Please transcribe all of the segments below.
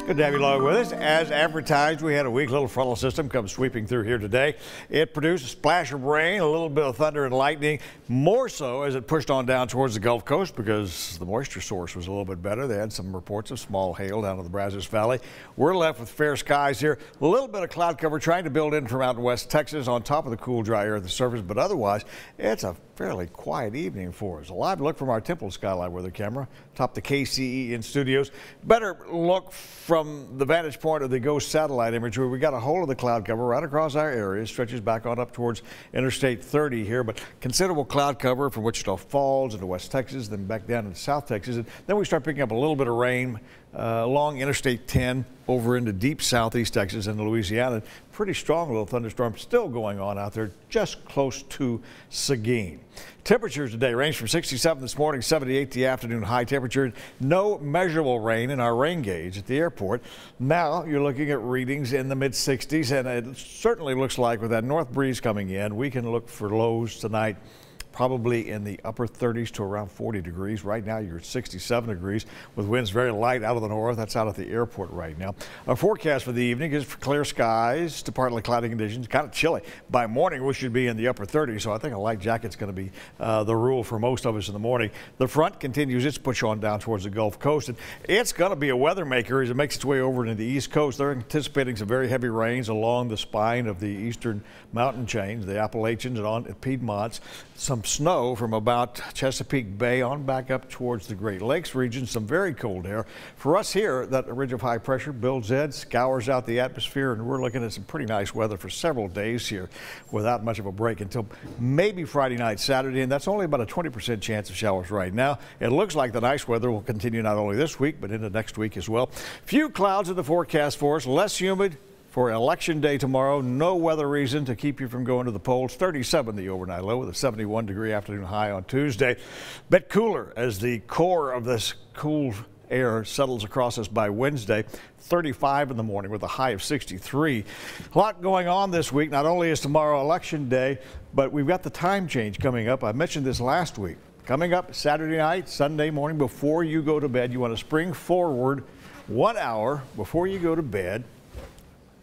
Good to have you along with us. As advertised, we had a weak little frontal system come sweeping through here today. It produced a splash of rain, a little bit of thunder and lightning, more so as it pushed on down towards the Gulf Coast because the moisture source was a little bit better. They had some reports of small hail down in the Brazos Valley. We're left with fair skies here. A little bit of cloud cover trying to build in from out in West Texas on top of the cool, dry air at the surface, but otherwise, it's a fairly quiet evening for us. A live look from our Temple Skyline weather camera, top the KCE in studios. Better look from the vantage point of the GOES satellite imagery. We got a hold of the cloud cover right across our area, stretches back on up towards Interstate 30 here, but considerable cloud cover from Wichita Falls into West Texas, then back down into South Texas. And then we start picking up a little bit of rain along Interstate 10 over into deep southeast Texas and Louisiana. Pretty strong little thunderstorm still going on out there just close to Seguin. Temperatures today range from 67 this morning, 78 the afternoon high temperature. No measurable rain in our rain gauge at the airport. Now you're looking at readings in the mid 60s, and it certainly looks like with that north breeze coming in, we can look for lows tonight probably in the upper 30s to around 40 degrees. Right now you're at 67 degrees with winds very light out of the north. That's out at the airport right now. Our forecast for the evening is for clear skies to partly cloudy conditions, kind of chilly. By morning we should be in the upper 30s, so I think a light jacket's going to be the rule for most of us in the morning. The front continues its push on down towards the Gulf Coast, and it's going to be a weather maker as it makes its way over into the East Coast. They're anticipating some very heavy rains along the spine of the eastern mountain chains, the Appalachians and on Piedmonts. Some snow from about Chesapeake Bay on back up towards the Great Lakes region. Some very cold air. For us here, that ridge of high pressure builds in, scours out the atmosphere, and we're looking at some pretty nice weather for several days here without much of a break until maybe Friday night, Saturday, and that's only about a 20% chance of showers right now. It looks like the nice weather will continue not only this week, but into next week as well. Few clouds in the forecast for us, less humid for Election Day tomorrow. No weather reason to keep you from going to the polls. 37 the overnight low with a 71-degree afternoon high on Tuesday. Bit cooler as the core of this cool air settles across us by Wednesday. 35 in the morning with a high of 63. A lot going on this week. Not only is tomorrow Election Day, but we've got the time change coming up. I mentioned this last week. Coming up Saturday night, Sunday morning, before you go to bed, you want to spring forward 1 hour before you go to bed.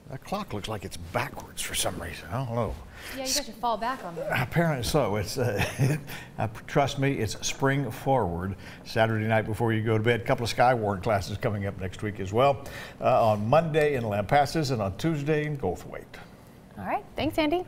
That clock looks like it's backwards for some reason. I don't know. Yeah, you got to fall back on that. Apparently so. It's trust me, it's spring forward Saturday night before you go to bed. A couple of Skywarn classes coming up next week as well. On Monday in Lampasas and on Tuesday in Goldthwaite. All right. Thanks, Andy.